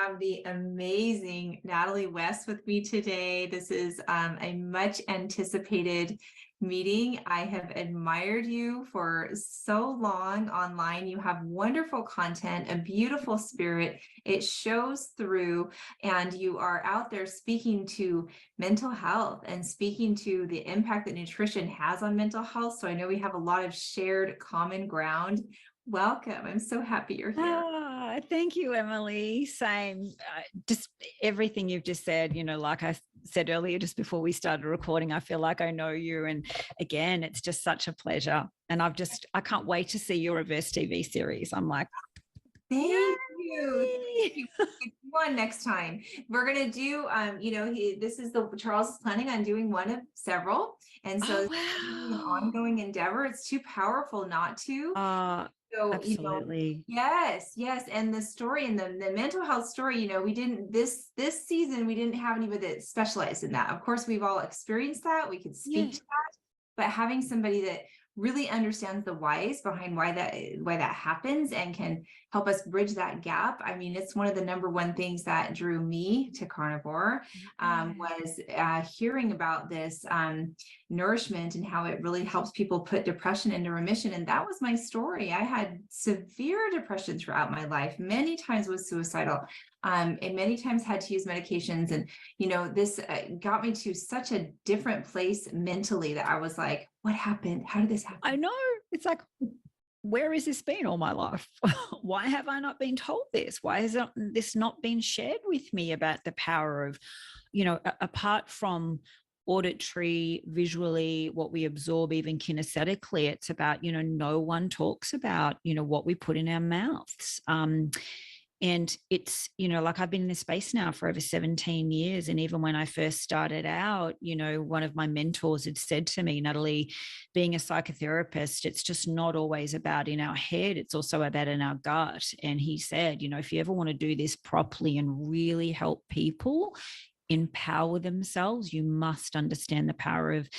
have the amazing Natalie West with me today. This is a much anticipated meeting. I have admired you for so long online. You have wonderful content, a beautiful spirit. It shows through, and you are out there speaking to mental health and speaking to the impact that nutrition has on mental health. So I know we have a lot of shared common ground. Welcome. I'm so happy you're here. Thank you, Emily. Same. Just everything you've just said, like I said earlier, just before we started recording, I feel like I know you. And again, it's just such a pleasure. And I can't wait to see your reverse TV series. I'm like, Thank you. Thank you. One next time. We're gonna do Charles is planning on doing one of several. And so it's an ongoing endeavor. It's too powerful not to. So, absolutely. Yes. And the story and the mental health story, we didn't this season, we didn't have anybody that specialized in that. Of course, we've all experienced that. We could speak to that, but having somebody that really understands the whys behind why that happens and can help us bridge that gap. I mean, it's one of the number one things that drew me to Carnivore, was hearing about this nourishment and how it really helps people put depression into remission. And that was my story. I had severe depression throughout my life, many times was suicidal, and many times had to use medications. And, this got me to such a different place mentally that I was like, what happened? How did this happen? I know. It's like, where has this been all my life? Why have I not been told this? Why has this not been shared with me about the power of, apart from auditory, visually, what we absorb, even kinesthetically, it's about, no one talks about, what we put in our mouths. And it's, like I've been in this space now for over 17 years. And even when I first started out, one of my mentors had said to me, Natalie, being a psychotherapist, it's just not always about in our head. It's also about in our gut. And he said, if you ever want to do this properly and really help people empower themselves, you must understand the power of,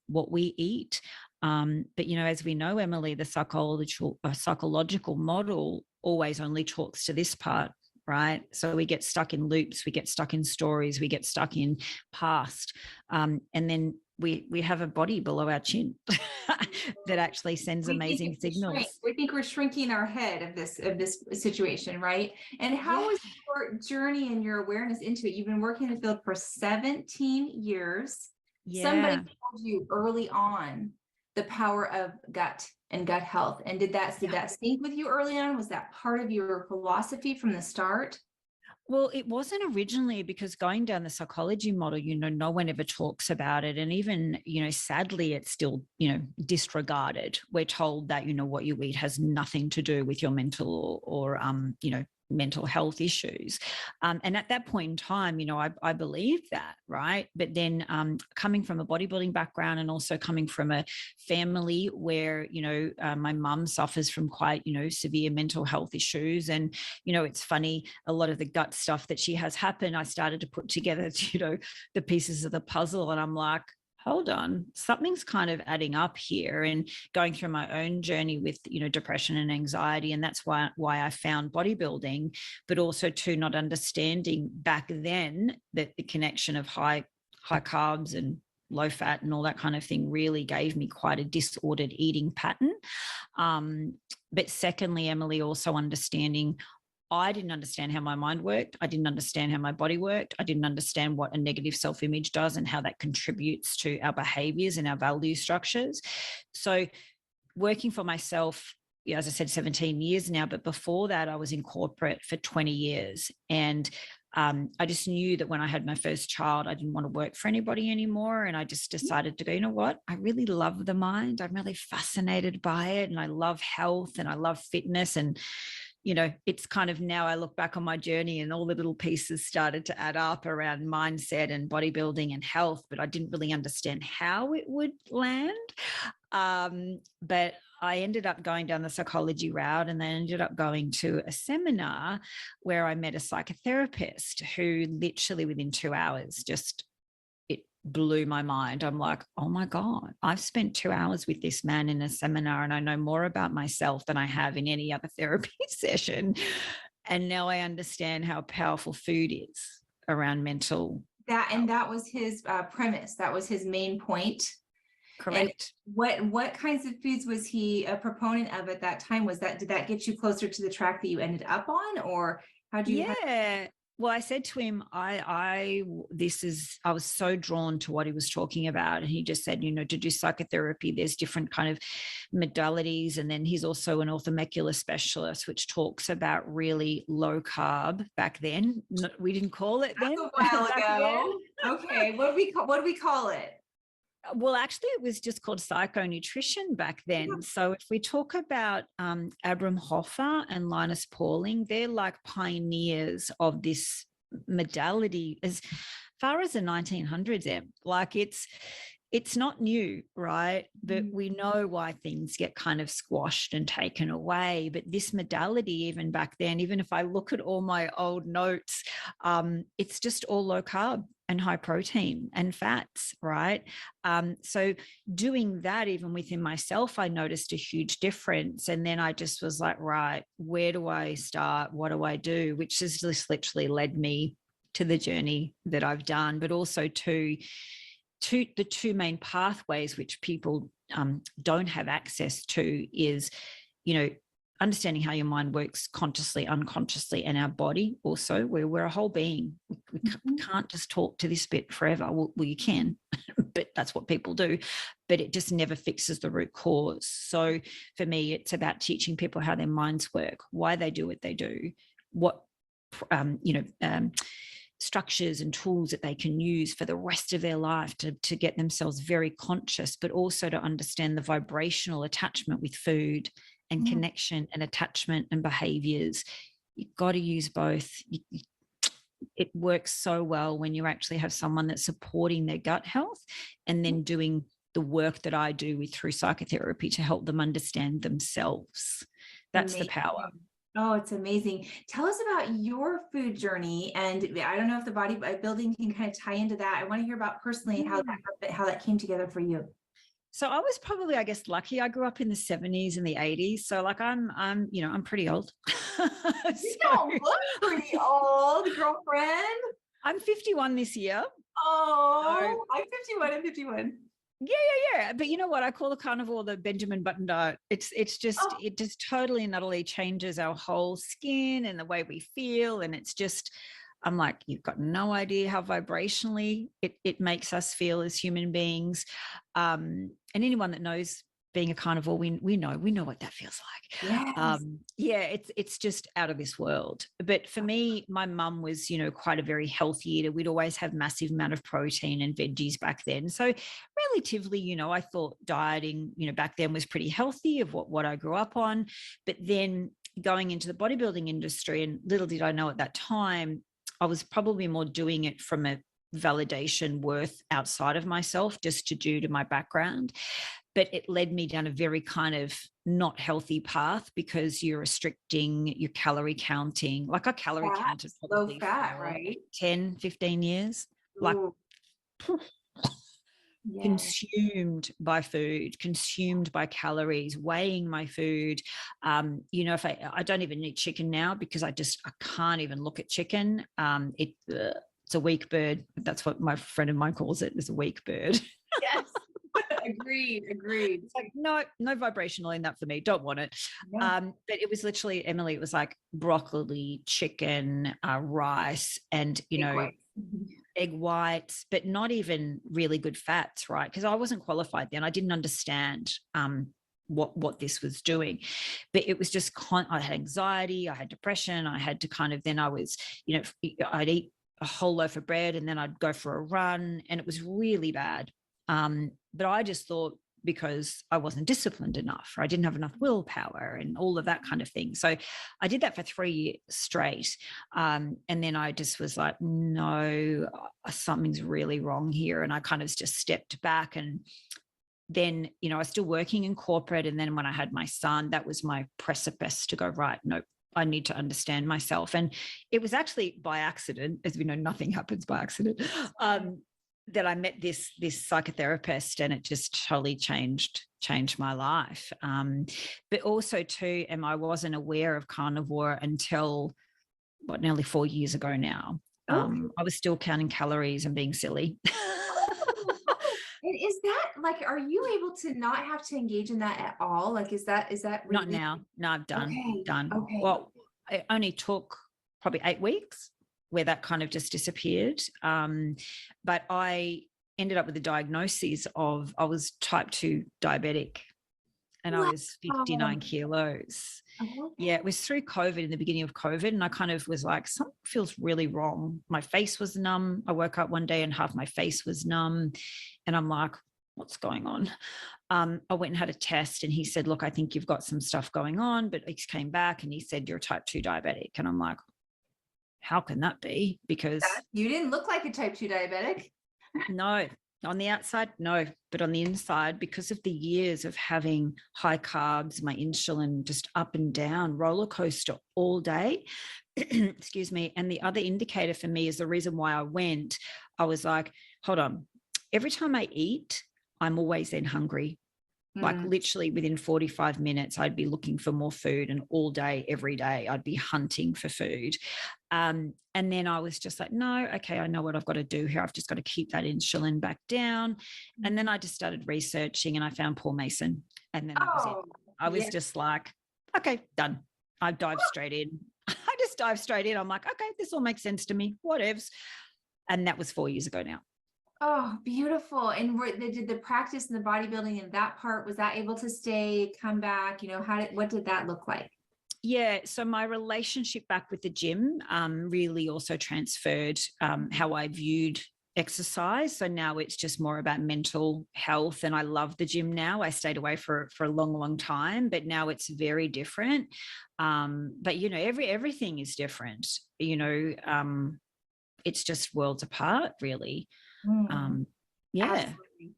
what we eat. But, as we know, Emily, the psychological model always only talks to this part, right? So we get stuck in loops, we get stuck in stories, we get stuck in past. And then we have a body below our chin that actually sends amazing signals. We think we're shrinking our head of this situation, right? And how was your journey and your awareness into it? You've been working in the field for 17 years. Somebody told you early on the power of gut and gut health. And did that sync with you early on? Was that part of your philosophy from the start? Well, it wasn't originally, because going down the psychology model, no one ever talks about it. And even, sadly, it's still, disregarded. We're told that, what you eat has nothing to do with your mental or mental health issues. And at that point in time, I believed that, right? But then coming from a bodybuilding background and also coming from a family where, my mum suffers from quite, severe mental health issues. And, it's funny, a lot of the gut stuff that she has happened, I started to put together, the pieces of the puzzle. And I'm like, hold on, something's kind of adding up here, and going through my own journey with, depression and anxiety. And that's why I found bodybuilding, but also to not understanding back then that the connection of high carbs and low fat and all that kind of thing really gave me quite a disordered eating pattern. But secondly, Emily, also understanding, I didn't understand how my mind worked. I didn't understand how my body worked. I didn't understand what a negative self-image does and how that contributes to our behaviors and our value structures. So working for myself, as I said, 17 years now, but before that, I was in corporate for 20 years. And I just knew that when I had my first child, I didn't want to work for anybody anymore. And I just decided to go, you know what? I really love the mind. I'm really fascinated by it. And I love health and I love fitness. And it's kind of, now I look back on my journey and all the little pieces started to add up around mindset and bodybuilding and health, but I didn't really understand how it would land. But I ended up going down the psychology route, and then ended up going to a seminar where I met a psychotherapist who literally within 2 hours blew my mind. I'm like, oh my God, I've spent 2 hours with this man in a seminar and I know more about myself than I have in any other therapy session. And now I understand how powerful food is around mental That, and health. that was his premise. That was his main point. Correct. And what kinds of foods was he a proponent of at that time? Did that get you closer to the track that you ended up on, or how'd you? Yeah. Well, I said to him, I was so drawn to what he was talking about. And he just said, to do psychotherapy, there's different kind of modalities. And then he's also an orthomolecular specialist, which talks about really low carb back then. We didn't call it then. That's a while ago. Okay. What do we call it? Well, actually, it was just called psychonutrition back then. So if we talk about Abram Hoffer and Linus Pauling, they're like pioneers of this modality as far as the 1900s. Like it's not new, right? But we know why things get kind of squashed and taken away. But this modality, even back then, even if I look at all my old notes, it's just all low carb and high protein and fats, right? So doing that, even within myself, I noticed a huge difference. And then I just was like, right, where do I start? What do I do? Which has just literally led me to the journey that I've done, but also to the two main pathways which people don't have access to is, understanding how your mind works consciously, unconsciously, and our body also. We're a whole being. We can't just talk to this bit forever. Well, you can, but that's what people do. But it just never fixes the root cause. So for me, it's about teaching people how their minds work, why they do what they do, what structures and tools that they can use for the rest of their life to get themselves very conscious, but also to understand the vibrational attachment with food and connection and attachment and behaviors. You've got to use both. It works so well when you actually have someone that's supporting their gut health and then doing the work that I do through psychotherapy to help them understand themselves. That's the power. Oh, it's amazing. Tell us about your food journey. And I don't know if the bodybuilding can kind of tie into that. I want to hear about personally how that came together for you. So I was probably, I guess, lucky. I grew up in the 70s and the 80s. So like I'm pretty old. You don't look pretty old, girlfriend. I'm 51 this year. Oh, so, I'm 51. I'm 51. Yeah. But you know what? I call the carnivore the Benjamin Button diet. It just totally and utterly changes our whole skin and the way we feel. And it's just, I'm like, you've got no idea how vibrationally it makes us feel as human beings. And anyone that knows being a carnivore, we know what that feels like. Yes. It's just out of this world. But for me, my mum was, quite a very healthy eater. We'd always have massive amount of protein and veggies back then. So relatively, I thought dieting, back then was pretty healthy of what I grew up on. But then going into the bodybuilding industry, and little did I know at that time, I was probably more doing it from a validation worth outside of myself, just due to my background. But it led me down a very kind of not healthy path because you're restricting your calorie counting. Like I calorie counted probably low fat, for right? 10, 15 years. Like consumed by food, consumed by calories, weighing my food. If I don't even eat chicken now because I can't even look at chicken. It's a weak bird. That's what my friend of mine calls it, is a weak bird. Yes. Agreed. It's like, no vibrational in that for me. Don't want it. Yeah. But it was literally, Emily, it was like broccoli, chicken, rice, and, egg whites, but not even really good fats, right? Because I wasn't qualified then. I didn't understand what this was doing. But it was just, I had anxiety, I had depression, I had to then I was, I'd eat a whole loaf of bread and then I'd go for a run, and it was really bad. But I just thought because I wasn't disciplined enough, or I didn't have enough willpower and all of that kind of thing. So I did that for 3 years straight. And then I just was like, no, something's really wrong here. And I kind of just stepped back. And then, I was still working in corporate. And then when I had my son, that was my precipice to go, right, no, I need to understand myself. And it was actually by accident, as we know, nothing happens by accident, that I met this psychotherapist, and it just totally changed my life. But also too, I wasn't aware of carnivore until nearly 4 years ago now. Okay. I was still counting calories and being silly. Oh, and is that like, are you able to not have to engage in that at all? Like, is that Not really now. No, I've done. okay? Well, it only took probably 8 weeks where that kind of just disappeared. But I ended up with a diagnosis of I was type 2 diabetic, and I was 59 kilos. Okay. Yeah, it was through COVID, in the beginning of COVID. And I kind of was like, something feels really wrong. My face was numb. I woke up one day and half my face was numb. And I'm like, what's going on? I went and had a test, and he said, look, I think you've got some stuff going on. But he came back and he said, you're type 2 diabetic. And I'm like, how can that be? Because You didn't look like a type 2 diabetic. no, on the outside, no, but on the inside, because of the years of having high carbs, my insulin just up and down, roller coaster all day. Excuse me. And the other indicator for me is the reason why I was like, hold on, every time I eat, I'm always then hungry. Like literally within 45 minutes, I'd be looking for more food, and all day, every day, I'd be hunting for food. And then I was just like, no, okay, I know what I've got to do here. I've just got to keep that insulin back down. And then I just started researching, and I found Paul Mason. And then that was it. I was just like, okay, done. I dived straight in. I just dived straight in. I'm like, okay, this all makes sense to me. Whatevs. And that was 4 years ago now. Oh, beautiful. And they did the practice and the bodybuilding and that part, was that able to stay, come back? You know, what did that look like? Yeah. So my relationship back with the gym really also transferred how I viewed exercise. So now it's just more about mental health, and I love the gym now. I stayed away for a long, long time, but now it's very different. But you know, everything is different. You know, it's just worlds apart, really. Yeah. Absolutely.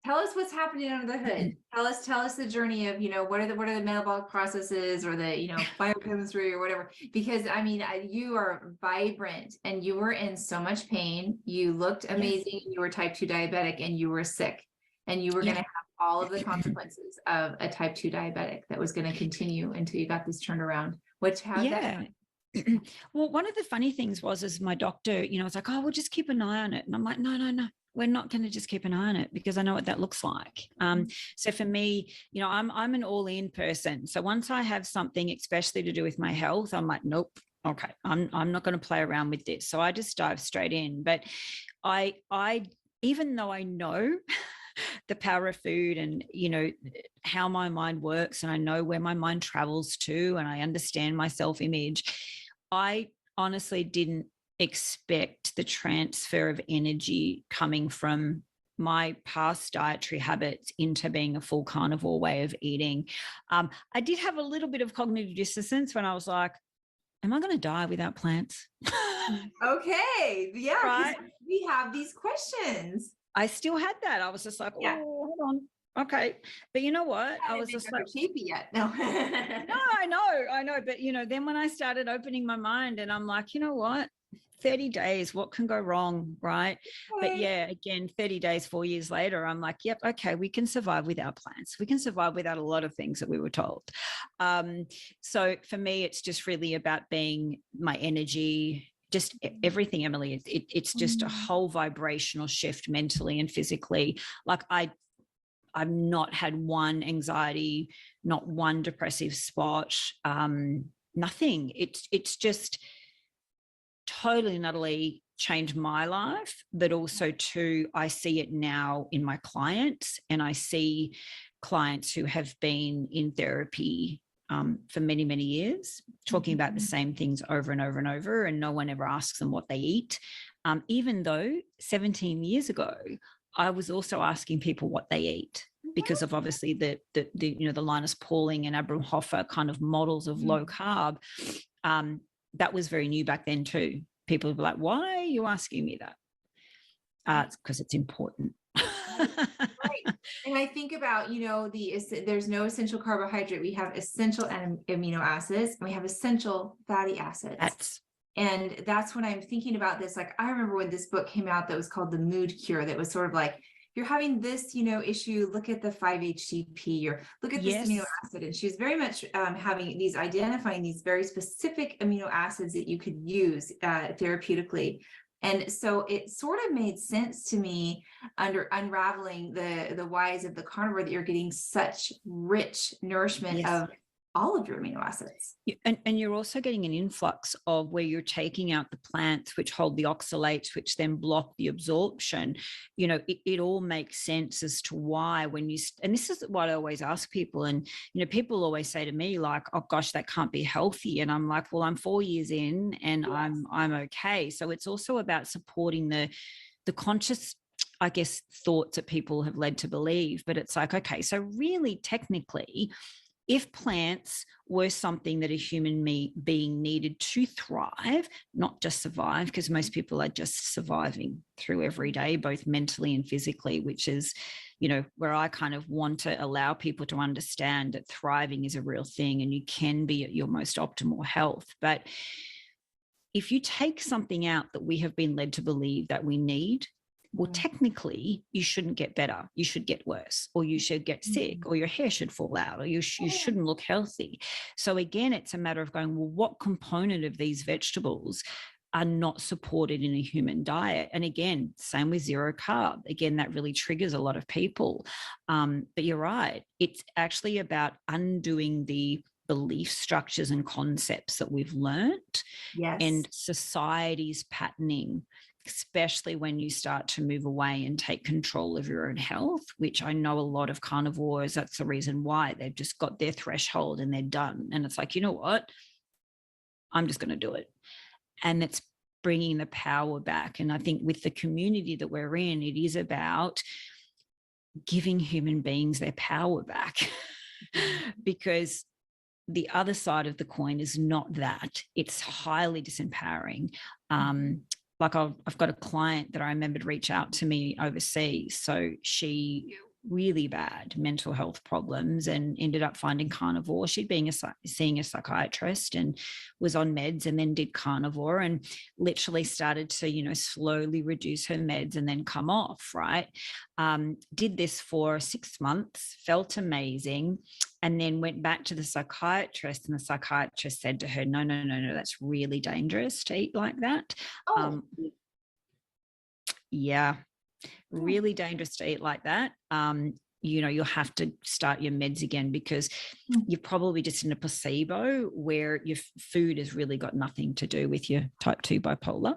Tell us what's happening under the hood. Tell us the journey of, you know, what are the metabolic processes, or the, you know, biochemistry or whatever, because I mean, you are vibrant, and you were in so much pain. You looked amazing. You were type 2 diabetic, and you were sick, and you were going to have all of the consequences of a type 2 diabetic that was going to continue until you got this turned around. How's that? Well, one of the funny things was my doctor, you know, was like, oh, we'll just keep an eye on it. And I'm like, no, we're not going to just keep an eye on it, because I know what that looks like. So for me, you know, I'm an all-in person. So once I have something, especially to do with my health, I'm like, nope, okay, I'm not going to play around with this. So I just dive straight in. But I even though I know the power of food, and, you know, how my mind works, and I know where my mind travels to, and I understand my self-image, I honestly didn't expect the transfer of energy coming from my past dietary habits into being a full carnivore way of eating. I did have a little bit of cognitive dissonance when I was like, am I going to die without plants? Okay. Yeah. Right? We have these questions. I still had that. I was just like, oh, hold on. Okay. But you know what? I was just like, shapey yet. No. no, I know. But, you know, then when I started opening my mind, and I'm like, you know what? 30 days, what can go wrong? Right. Okay. But yeah, again, 30 days, 4 years later, I'm like, yep, okay, we can survive without plants. We can survive without a lot of things that we were told. So for me, it's just really about being my energy, just everything, Emily. It's just a whole vibrational shift mentally and physically. Like I've not had one anxiety, not one depressive spot, nothing. It's just totally and utterly changed my life, but also too, I see it now in my clients, and I see clients who have been in therapy for many, many years, talking about the same things over and over and over, and no one ever asks them what they eat. Even though 17 years ago, I was also asking people what they eat, because of obviously the you know, the Linus Pauling and Abram Hoffer kind of models of low carb. That was very new back then too. People were like, why are you asking me that? It's because it's important. Right. And I think about, you know, there's no essential carbohydrate. We have essential amino acids, and we have essential fatty acids. And that's when I'm thinking about this. Like, I remember when this book came out that was called The Mood Cure, that was sort of like, you're having this, issue, look at the 5-HTP, or look at this amino Yes. acid. And she was very much identifying these very specific amino acids that you could use therapeutically. And so it sort of made sense to me, under unraveling the whys of the carnivore, that you're getting such rich nourishment Yes. of all of your amino acids. And you're also getting an influx of where you're taking out the plants, which hold the oxalates, which then block the absorption. It all makes sense as to why, when you, and this is what I always ask people. And, people always say to me, like, oh gosh, that can't be healthy. And I'm like, well, I'm 4 years in and Yes. I'm okay. So it's also about supporting the conscious, I guess, thoughts that people have led to believe. But it's like, okay, so really technically, if plants were something that a human being needed to thrive, not just survive, because most people are just surviving through every day, both mentally and physically, which is, where I kind of want to allow people to understand that thriving is a real thing and you can be at your most optimal health. But if you take something out that we have been led to believe that we need, well, technically, you shouldn't get better. You should get worse, or you should get sick, or your hair should fall out, or you shouldn't look healthy. So again, it's a matter of going, well, what component of these vegetables are not supported in a human diet? And again, same with zero carb. Again, that really triggers a lot of people. But you're right. It's actually about undoing the belief structures and concepts that we've learnt, and society's patterning, especially when you start to move away and take control of your own health, which I know a lot of carnivores, that's the reason why. They've just got their threshold and they're done. And it's like, you know what? I'm just going to do it. And it's bringing the power back. And I think with the community that we're in, it is about giving human beings their power back because the other side of the coin is not that. It's highly disempowering. Like I've got a client that I remembered reach out to me overseas. So she really bad mental health problems and ended up finding carnivore. She'd been seeing a psychiatrist and was on meds, and then did carnivore and literally started to, slowly reduce her meds and then come off, right? Did this for 6 months, felt amazing, and then went back to the psychiatrist, and the psychiatrist said to her, no, that's really dangerous to eat like that. Really dangerous to eat like that. You'll have to start your meds again, because you're probably just in a placebo where your food has really got nothing to do with your type 2 bipolar.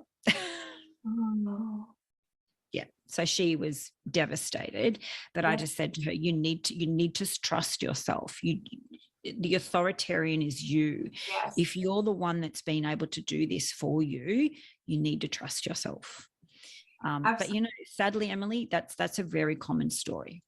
Yeah. So she was devastated, but I just said to her, you need to trust yourself. The authoritarian is you. Yes. If you're the one that's been able to do this for you, you need to trust yourself. But sadly, Emily, that's a very common story.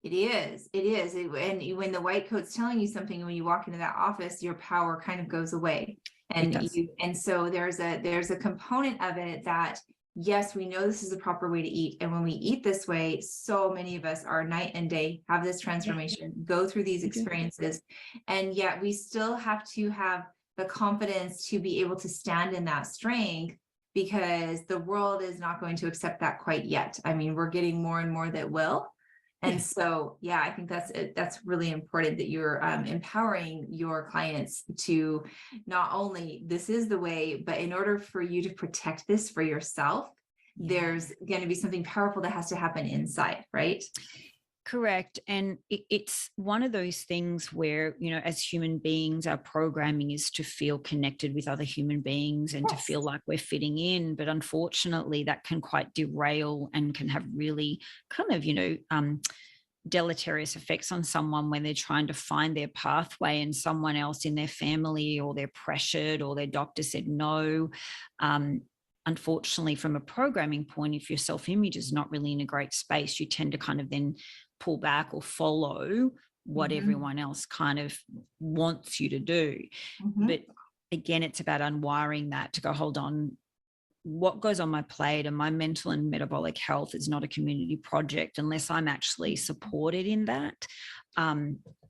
It is. And when the white coat's telling you something, and when you walk into that office, your power kind of goes away. And so there's a component of it that, yes, we know this is the proper way to eat. And when we eat this way, so many of us are night and day, have this transformation, go through these experiences. And yet we still have to have the confidence to be able to stand in that strength, because the world is not going to accept that quite yet. I mean, we're getting more and more that will. And so, I think that's really important, that you're empowering your clients to not only, this is the way, but in order for you to protect this for yourself, there's going to be something powerful that has to happen inside, right? Correct. And it's one of those things where, as human beings, our programming is to feel connected with other human beings and to feel like we're fitting in. But unfortunately, that can quite derail and can have really kind of, deleterious effects on someone when they're trying to find their pathway, and someone else in their family, or they're pressured, or their doctor said no. Unfortunately, from a programming point, if your self-image is not really in a great space, you tend to kind of then pull back or follow what everyone else kind of wants you to do. But again, it's about unwiring that to go, hold on, what goes on my plate and my mental and metabolic health is not a community project unless I'm actually supported in that.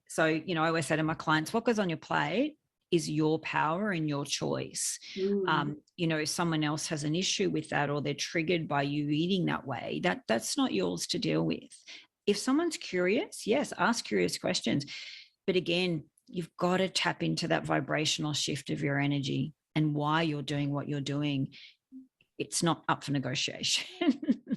So, I always say to my clients, what goes on your plate is your power and your choice. You know, if someone else has an issue with that, or they're triggered by you eating that way, that's not yours to deal with. If someone's curious, yes, ask curious questions. But again, you've got to tap into that vibrational shift of your energy and why you're doing what you're doing. It's not up for negotiation.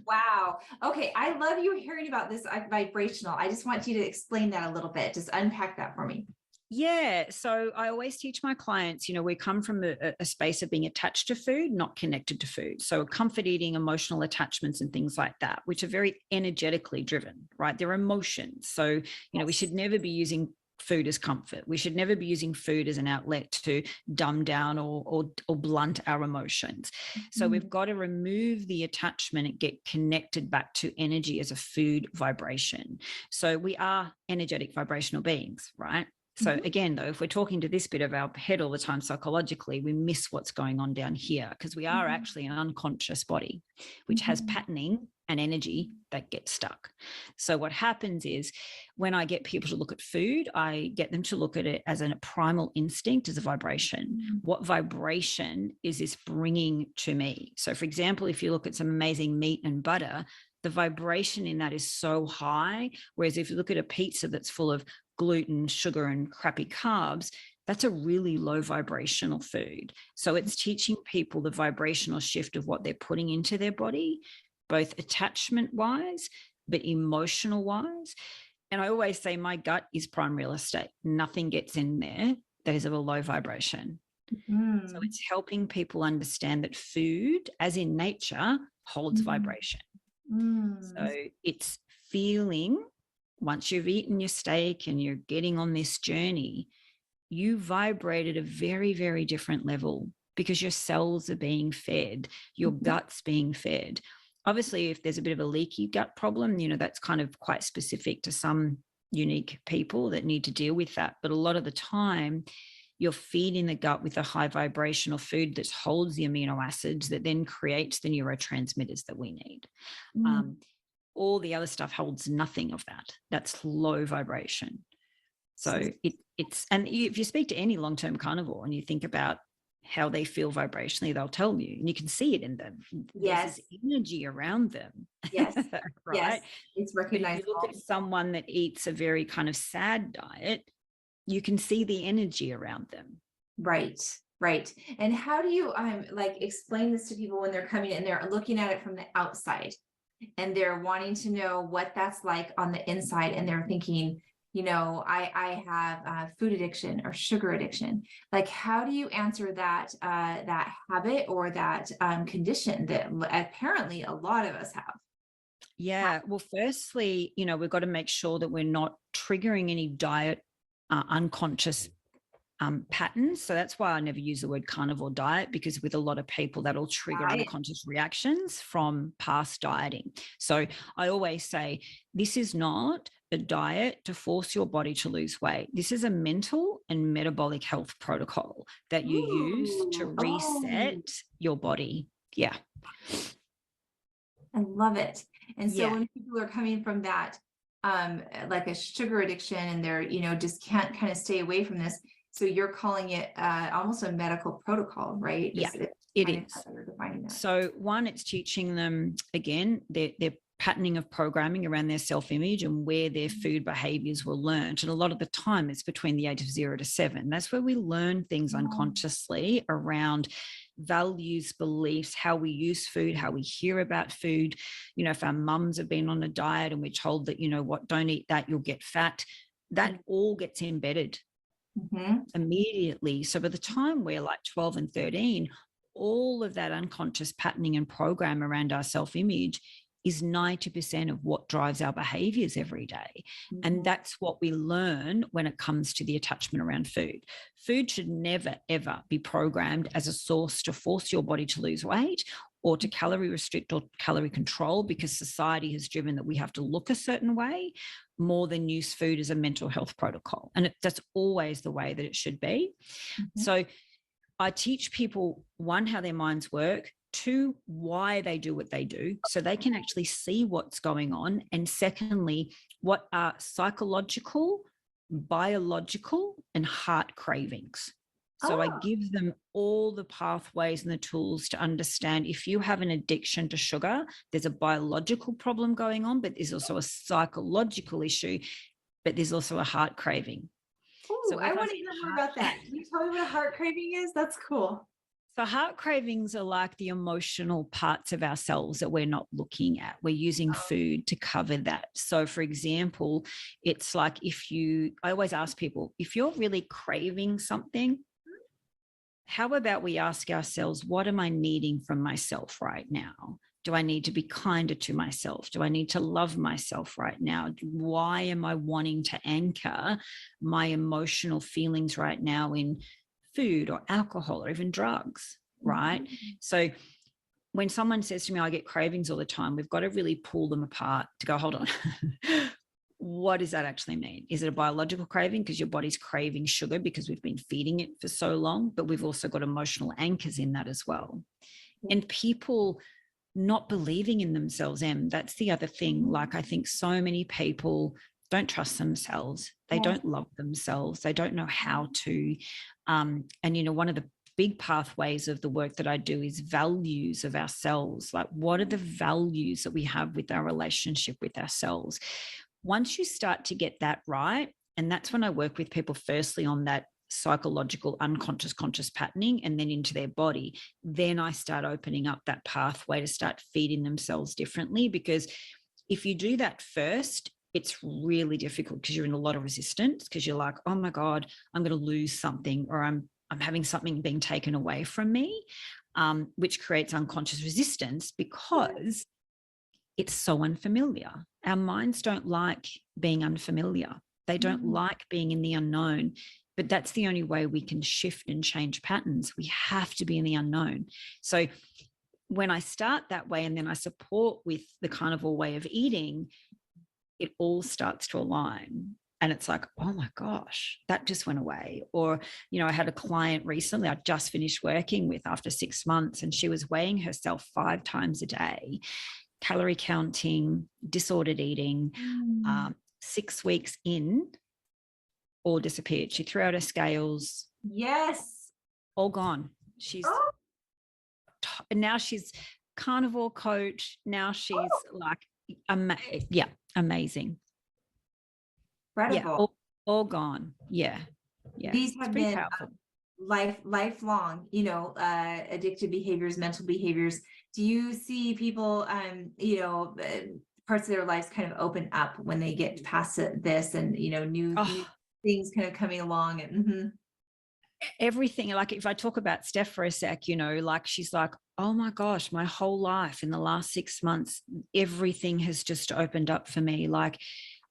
Wow. Okay. I love you hearing about this vibrational. I just want you to explain that a little bit. Just unpack that for me. Yeah. So I always teach my clients, you know, we come from a space of being attached to food, not connected to food. So comfort eating, emotional attachments and things like that, which are very energetically driven, right? They're emotions. So, you know, we should never be using food as comfort. We should never be using food as an outlet to dumb down or blunt our emotions. So we've got to remove the attachment and get connected back to energy as a food vibration. So we are energetic vibrational beings, right? So again, though, if we're talking to this bit of our head all the time psychologically, we miss what's going on down here, because we are actually an unconscious body, which has patterning and energy that gets stuck. So what happens is, when I get people to look at food, I get them to look at it as a primal instinct, as a vibration. What vibration is this bringing to me? So for example, if you look at some amazing meat and butter, the vibration in that is so high. Whereas if you look at a pizza that's full of gluten, sugar, and crappy carbs, that's a really low vibrational food. So it's teaching people the vibrational shift of what they're putting into their body, both attachment wise, but emotional wise. And I always say my gut is prime real estate. Nothing gets in there that is of a low vibration. So it's helping people understand that food, as in nature, holds vibration. So it's feeling, once you've eaten your steak and you're getting on this journey, you vibrate at a very, very different level, because your cells are being fed, your gut's being fed. Obviously, if there's a bit of a leaky gut problem, you know, that's kind of quite specific to some unique people that need to deal with that. But a lot of the time, you're feeding the gut with a high vibrational food that holds the amino acids that then creates the neurotransmitters that we need. All the other stuff holds nothing of that. That's low vibration. So it's, and if you speak to any long-term carnivore and you think about how they feel vibrationally, they'll tell you, and you can see it in them. Yes. There's this energy around them. Yes. Right. Yes. It's recognizable. If you look at someone that eats a very kind of sad diet, you can see the energy around them. Right. Right. And how do you like explain this to people when they're coming in, they're looking at it from the outside and they're wanting to know what that's like on the inside, and they're thinking, you know, I have food addiction or sugar addiction. Like, how do you answer that that habit or that condition that apparently a lot of us have? Yeah. Well, firstly, you know, we've got to make sure that we're not triggering any diet unconscious patterns. So that's why I never use the word carnivore diet, because with a lot of people that'll trigger unconscious reactions from past dieting. So I always say, this is not a diet to force your body to lose weight. This is a mental and metabolic health protocol that you use to reset your body. Yeah. I love it. And so when people are coming from that, like a sugar addiction, and they're, you know, just can't kind of stay away from this. So you're calling it almost a medical protocol, right? Yeah, it is. That. So one, it's teaching them, again, their patterning of programming around their self-image and where their food behaviors were learned. And a lot of the time it's between the age of 0 to 7. That's where we learn things unconsciously around values, beliefs, how we use food, how we hear about food. You know, if our mums have been on a diet and we're told that, you know what, don't eat that, you'll get fat, that all gets embedded immediately. So by the time we're like 12 and 13, all of that unconscious patterning and program around our self-image is 90% of what drives our behaviors every day. And that's what we learn when it comes to the attachment around food. Food should never, ever be programmed as a source to force your body to lose weight or to calorie restrict or calorie control, because society has driven that we have to look a certain way more than use food as a mental health protocol. And that's always the way that it should be. So I teach people, one, how their minds work, two, why they do what they do, so they can actually see what's going on. And secondly, what are psychological, biological, and heart cravings. So I Oh, give them all the pathways and the tools to understand if you have an addiction to sugar, there's a biological problem going on, but there's also a psychological issue, but there's also a heart craving. oh, So I if want I've to hear more heart, about that. Can you tell me what a heart craving is? That's cool. so heart cravings are like the emotional parts of ourselves that we're not looking at. We're using food to cover that. So for example, it's like I always ask people, if you're really craving something, how about we ask ourselves, what am I needing from myself right now? Do I need to be kinder to myself? Do I need to love myself right now? Why am I wanting to anchor my emotional feelings right now in food or alcohol or even drugs, right? Mhm. So when someone says to me, I get cravings all the time, we've got to really pull them apart to go, hold on. What does that actually mean? Is it a biological craving because your body's craving sugar because we've been feeding it for so long? But we've also got emotional anchors in that as well. And people not believing in themselves, that's the other thing. Like, I think so many people don't trust themselves. They Yeah. don't love themselves. They don't know how to. And, one of the big pathways of the work that I do is values of ourselves. Like, what are the values that we have with our relationship with ourselves? Once you start to get that right, and that's when I work with people firstly on that psychological unconscious conscious patterning and then into their body, then I start opening up that pathway to start feeding themselves differently. Because if you do that first, it's really difficult because you're in a lot of resistance, because you're like, oh my God, I'm going to lose something, or I'm having something being taken away from me, which creates unconscious resistance because it's so unfamiliar. Our minds don't like being unfamiliar. They don't like being in the unknown, but that's the only way we can shift and change patterns. We have to be in the unknown. So when I start that way and then I support with the carnivore way of eating, it all starts to align. And it's like, oh my gosh, that just went away. Or, I had a client recently I just finished working with after 6 months, and she was weighing herself 5 times a day, calorie counting, disordered eating. 6 weeks in, all disappeared. She threw out her scales, Yes. all gone. She's Oh, now she's carnivore coach. Now she's like, amazing. Yeah, incredible. all gone. Yeah. These It's have pretty been powerful. lifelong, addictive behaviors, mental behaviors. Do you see people, parts of their lives kind of open up when they get past this, and new Oh, things kind of coming along, and everything. Like, if I talk about Steph for a sec, like, she's like, oh my gosh, my whole life in the last 6 months, everything has just opened up for me. Like,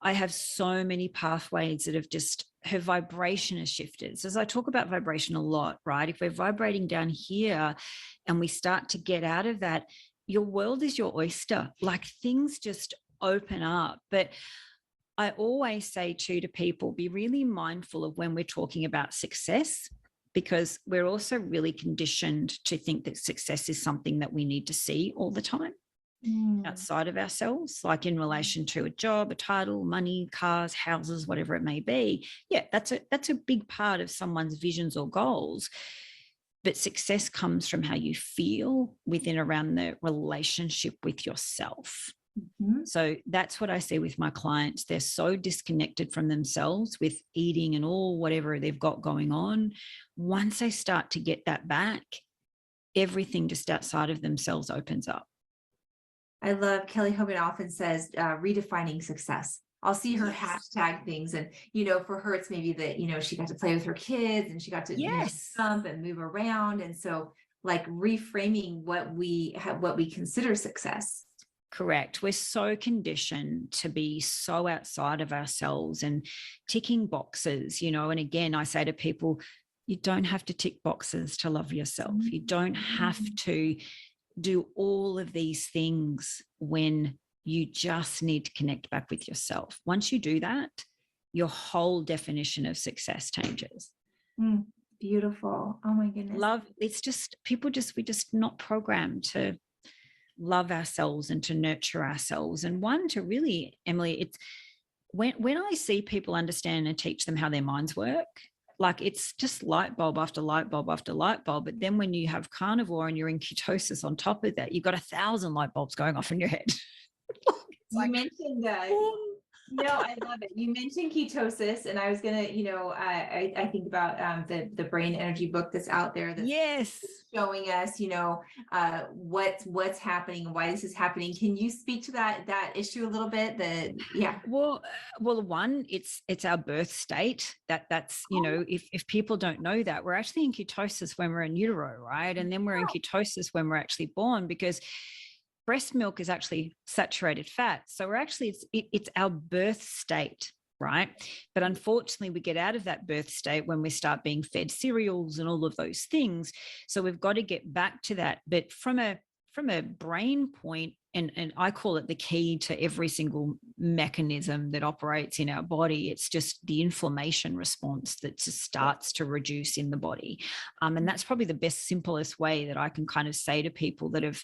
I have so many pathways that have just, her vibration has shifted. So as I talk about vibration a lot, right? If we're vibrating down here and we start to get out of that, your world is your oyster. Like, things just open up. But I always say to people, be really mindful of when we're talking about success, because we're also really conditioned to think that success is something that we need to see all the time outside of ourselves, like in relation to a job, a title, money, cars, houses, whatever it may be. Yeah, that's a big part of someone's visions or goals. But success comes from how you feel within around the relationship with yourself. So that's what I see with my clients. They're so disconnected from themselves with eating and all whatever they've got going on. Once they start to get that back, everything just outside of themselves opens up. I love Kelly Hogan often says, redefining success. I'll see her Yes. hashtag things, and for her it's maybe that she got to play with her kids, and she got to Yes. jump and move around, and so like reframing what we consider success. Correct. We're so conditioned to be so outside of ourselves and ticking boxes, and again, I say to people, you don't have to tick boxes to love yourself. You don't have to do all of these things when you just need to connect back with yourself. Once you do that, your whole definition of success changes. Beautiful. Oh my goodness. Love, it's just, we're just not programmed to love ourselves and to nurture ourselves. And one, to really, Emily, it's when I see people understand and teach them how their minds work, like it's just light bulb after light bulb after light bulb. But then when you have carnivore and you're in ketosis on top of that, you've got 1,000 light bulbs going off in your head. You mentioned no, I love it. You mentioned ketosis, and I was gonna, I think about the brain energy book that's out there that's yes, showing us, what's happening and why this is happening. Can you speak to that issue a little bit? Well, one, it's our birth state. That's if people don't know that, we're actually in ketosis when we're in utero, right? And then we're in ketosis when we're actually born, because breast milk is actually saturated fat. So we're actually, it's our birth state, right? But unfortunately, we get out of that birth state when we start being fed cereals and all of those things. So we've got to get back to that. But from a brain point, and I call it the key to every single mechanism that operates in our body, it's just the inflammation response that just starts to reduce in the body. And that's probably the best, simplest way that I can kind of say to people that have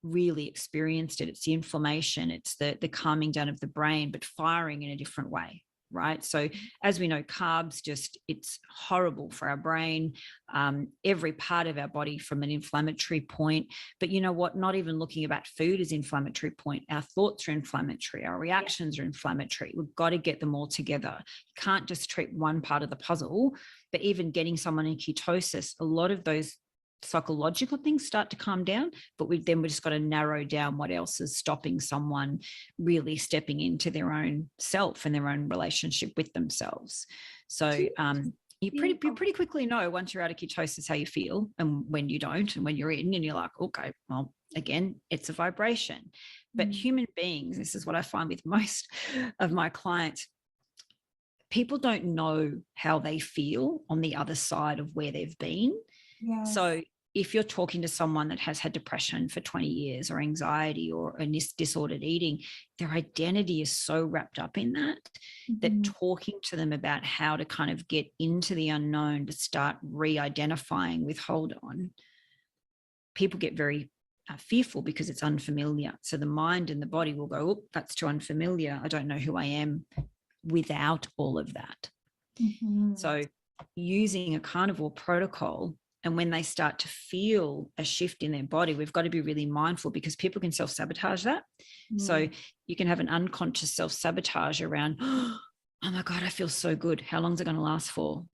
really experienced it. It's the inflammation, it's the calming down of the brain, but firing in a different way, right? So as we know, carbs, it's horrible for our brain, every part of our body from an inflammatory point. But you know what? Not even looking about food as inflammatory point. Our thoughts are inflammatory. Our reactions are inflammatory. We've got to get them all together. You can't just treat one part of the puzzle. But even getting someone in ketosis, a lot of those psychological things start to calm down, but we just got to narrow down what else is stopping someone really stepping into their own self and their own relationship with themselves. So you pretty quickly know once you're out of ketosis how you feel, and when you don't, and when you're in and you're like, okay, well, again, it's a vibration. But human beings, this is what I find with most of my clients, people don't know how they feel on the other side of where they've been. Yes. So if you're talking to someone that has had depression for 20 years or anxiety or disordered eating, their identity is so wrapped up in that, that talking to them about how to kind of get into the unknown, to start re-identifying with, hold on, people get very fearful because it's unfamiliar. So the mind and the body will go, oh, that's too unfamiliar. I don't know who I am without all of that. So using a carnivore protocol, and when they start to feel a shift in their body, we've got to be really mindful, because people can self-sabotage that. So you can have an unconscious self-sabotage around, oh my God, I feel so good. How long is it going to last for?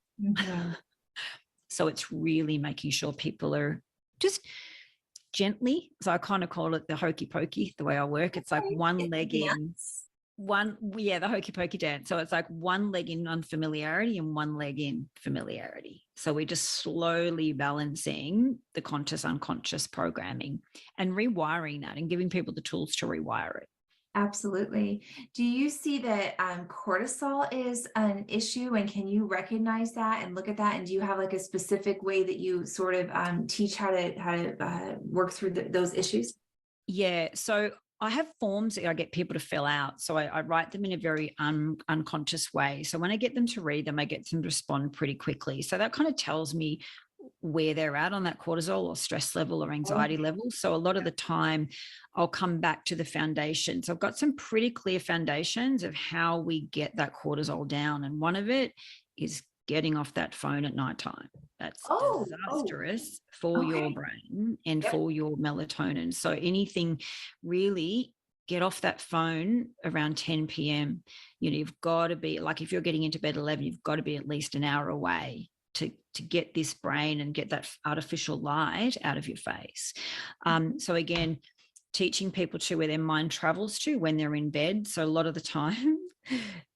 So it's really making sure people are just gently. So I kind of call it the hokey pokey, the way I work. It's like one leg in. The hokey pokey dance. So it's like one leg in unfamiliarity and one leg in familiarity. So we're just slowly balancing the conscious, unconscious programming and rewiring that and giving people the tools to rewire it. Absolutely. Do you see that cortisol is an issue, and can you recognize that and look at that? And do you have like a specific way that you sort of teach how to work through those issues? Yeah. So I have forms that I get people to fill out. So I write them in a very unconscious way. So when I get them to read them, I get them to respond pretty quickly. So that kind of tells me where they're at on that cortisol or stress level or anxiety level. So a lot of the time I'll come back to the foundations. I've got some pretty clear foundations of how we get that cortisol down. And one of it is getting off that phone at nighttime. That's disastrous for your brain and for your melatonin. So anything, really get off that phone around 10 p.m. You've got to be, like, if you're getting into bed at 11, you've got to be at least an hour away to get this brain and get that artificial light out of your face. So again, teaching people to where their mind travels to when they're in bed. So a lot of the time,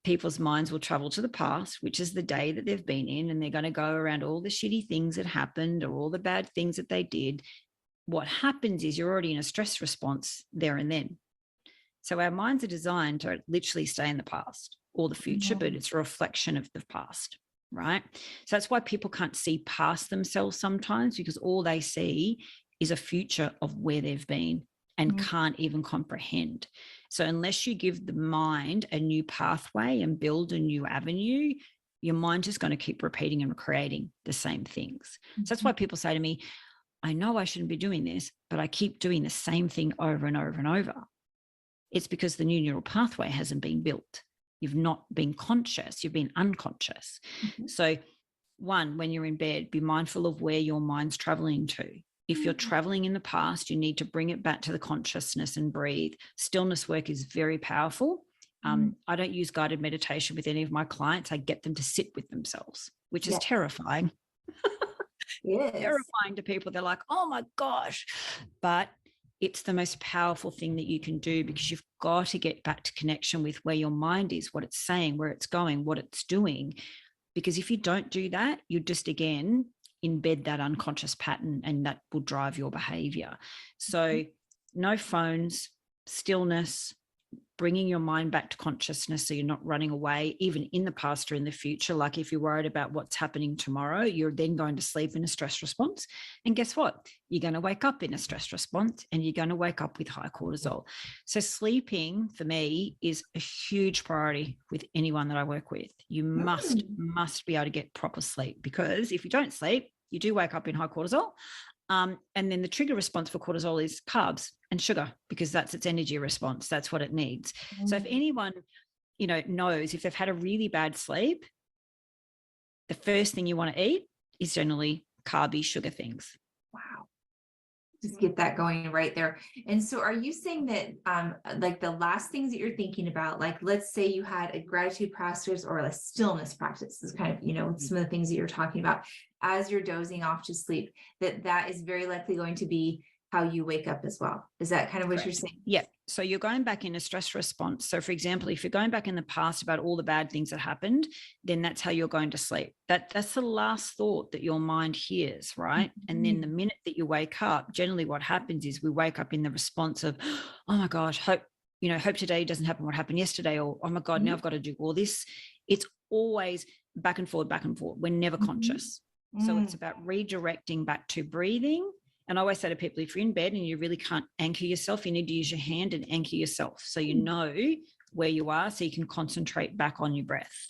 people's minds will travel to the past, which is the day that they've been in, and they're going to go around all the shitty things that happened or all the bad things that they did. What happens is you're already in a stress response there and then. So our minds are designed to literally stay in the past or the future, but it's a reflection of the past, right? So that's why people can't see past themselves sometimes, because all they see is a future of where they've been and can't even comprehend. So unless you give the mind a new pathway and build a new avenue, your mind is going to keep repeating and creating the same things. So that's why people say to me, I know I shouldn't be doing this, but I keep doing the same thing over and over and over. It's because the new neural pathway hasn't been built. You've not been conscious, you've been unconscious. So one, when you're in bed, be mindful of where your mind's traveling to. If you're traveling in the past, you need to bring it back to the consciousness and breathe. Stillness work is very powerful. I don't use guided meditation with any of my clients. I get them to sit with themselves, which is terrifying. Yes. Terrifying to people. They're like, oh my gosh. But it's the most powerful thing that you can do, because you've got to get back to connection with where your mind is, what it's saying, where it's going, what it's doing. Because if you don't do that, you just, again, embed that unconscious pattern, and that will drive your behavior. So no phones, stillness, bringing your mind back to consciousness, so you're not running away, even in the past or in the future. Like if you're worried about what's happening tomorrow, you're then going to sleep in a stress response. And guess what? You're going to wake up in a stress response, and you're going to wake up with high cortisol. So sleeping, for me, is a huge priority with anyone that I work with. You must be able to get proper sleep, because if you don't sleep, you do wake up in high cortisol. And then the trigger response for cortisol is carbs and sugar, because that's its energy response. That's what it needs. So if anyone, knows if they've had a really bad sleep, the first thing you want to eat is generally carby, sugar things. Wow. Just get that going right there. And so are you saying that like the last things that you're thinking about, like let's say you had a gratitude practice or a stillness practice, is kind of, some of the things that you're talking about as you're dozing off to sleep, that is very likely going to be how you wake up as well. Is that kind of what you're saying? Yeah. So you're going back in a stress response. So for example, if you're going back in the past about all the bad things that happened, then that's how you're going to sleep. That's the last thought that your mind hears, right? And then the minute that you wake up, generally what happens is we wake up in the response of, oh my gosh, hope today doesn't happen what happened yesterday, or oh my God, now I've got to do all this. It's always back and forward, back and forward. We're never conscious. So it's about redirecting back to breathing. And I always say to people, if you're in bed and you really can't anchor yourself, you need to use your hand and anchor yourself, so you know where you are, so you can concentrate back on your breath.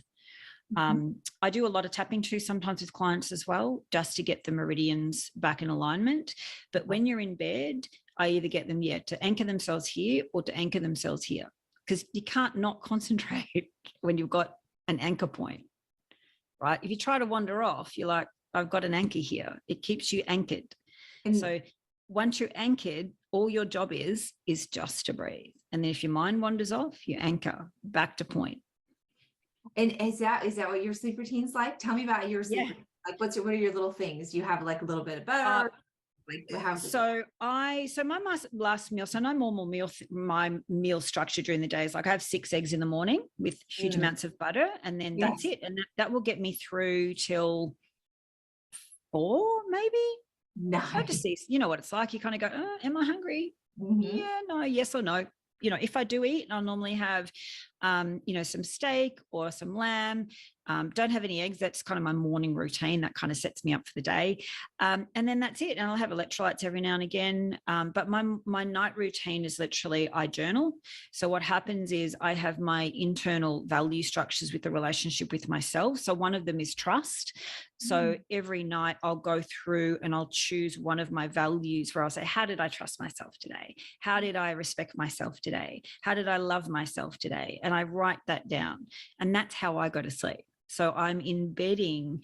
I do a lot of tapping too, sometimes with clients as well, just to get the meridians back in alignment. But when you're in bed, I either get them, to anchor themselves here or to anchor themselves here, because you can't not concentrate when you've got an anchor point, right? If you try to wander off, you're like, I've got an anchor here. It keeps you anchored. And so once you're anchored, all your job is just to breathe. And then if your mind wanders off, you anchor back to point. And is that what your sleep routine's like? Tell me about your sleep. Like what are your little things? You have like a little bit of butter? My last meal, so no normal meal, my meal structure during the day is like I have 6 eggs in the morning with huge amounts of butter, and then that's it. And that will get me through till 4, maybe. Nice. I just see, you know what it's like. You kind of go, oh, am I hungry? Yeah, no, yes or no. If I do eat, I'll normally have, some steak or some lamb. Don't have any eggs. That's kind of my morning routine. That kind of sets me up for the day. And then that's it. And I'll have electrolytes every now and again. But my night routine is literally I journal. So what happens is I have my internal value structures with the relationship with myself. So one of them is trust. So every night I'll go through and I'll choose one of my values where I'll say, how did I trust myself today? How did I respect myself today? How did I love myself today? And I write that down. And that's how I go to sleep. So I'm embedding